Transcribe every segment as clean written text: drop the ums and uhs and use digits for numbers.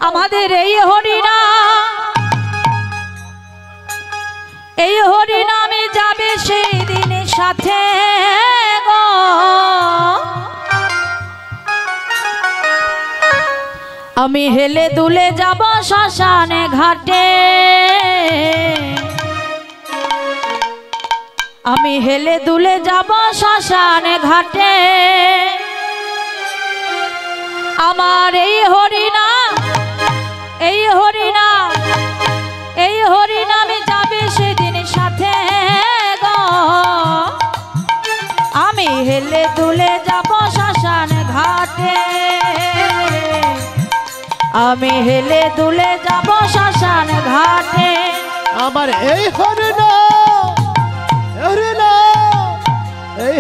আমাদের এই হরিনামে যাবে সেই দিনের সাথে গো। আমি হেলে দুলে যাব শ্মশানে ঘাটে, আমি হেলে দুলে যাব শ্মশানে ঘাটে। আমার এই হরিনামে যাবে সেদিন সাথে গো। আমি হেলে দুলে যাব শ্মশান ঘাটে, আমি হেলে দুলে যাব শ্মশান ঘাটে। আমার এই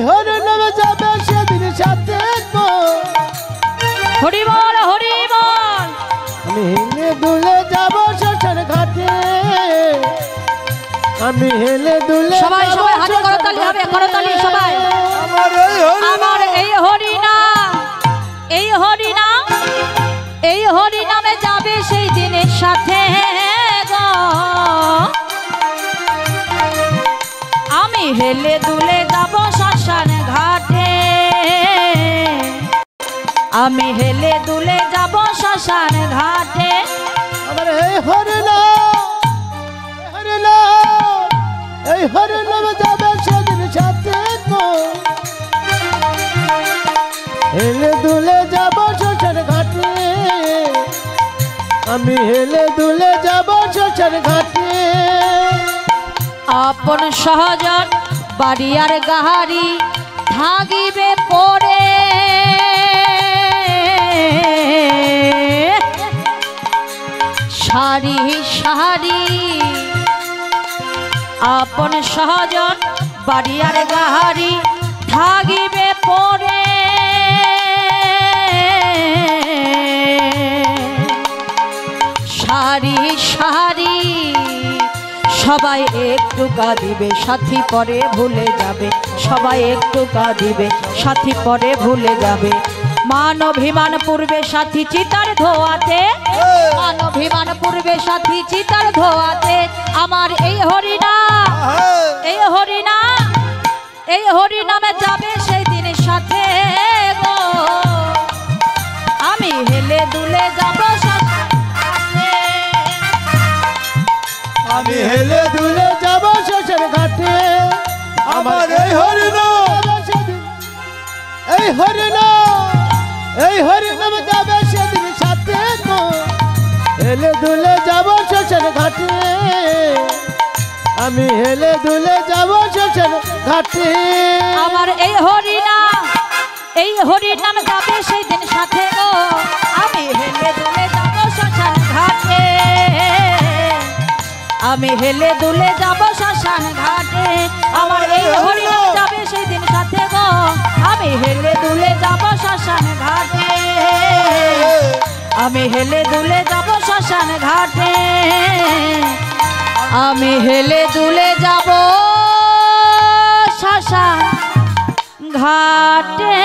হরিনামে যাবে সেদিন সাথে গো। হরি বল হরি বল। আমি হেলে দুলে যাব শ্মশান ঘাটে, আমি হেলে দুলে। সবাই সবাই হাতে করতালি হবে, করতালি সবাই। আমার এই হরিনামে যাবে সেই দিনের সাথে গো। আমি হেলে দুলে যাব শ্মশান ঘাটে, আমি হেলে দুলে যাব শ্মশান ঘাটে। আমার এই হরিনামে যাবে সেদিন সাথে গো। হেলে দুলে যাব শ্মশান ঘাটে, আমি হেলে দুলে যাব শ্মশান ঘাটে। আপন সহজন বাড়িয়ার গাহারি থাকিবে পড়ে, সারি সারি। আপন সহজন বাড়িয়ার গাহারি থাকিবে পড়ে, সারি সারি। সবাই একটু কাঁদিবে সাথী পরে ভুলে যাবে, সবাই একটু কাঁদিবে সাথী পরে ভুলে যাবে। মান অভিমান পূর্বে সাথী চিতার ধোয়াতে, মান অভিমান পূর্বে সাথী চিতার ধোয়াতে। আমার এই হরিনামে যাবে সেই দিনের সাথে গো। আমি হেলে দুলে যাব আমি হেলে দুলে যাব শ্মশান ঘাটে। আমার এই হরিনাম যাবে সেদিন সাথে গো। হেলে দুলে যাব শ্মশান ঘাটে, আমি হেলে দুলে যাব শ্মশান ঘাটে। আমার এই হরিনাম যাবে সেই দিন সাথে গো। আমি হেলে দুলে যাব শ্মশান ঘাটে, আমি হেলে দুলে যাব শ্মশান ঘাটে। আমার এই হরিনাম যাবে সেই দিন সাথে গো। আমি হেলে দুলে যাব শ্মশান ঘাটে, আমি হেলে দুলে যাব শ্মশান ঘাটে, আমি হেলে দুলে যাব শ্মশান ঘাটে।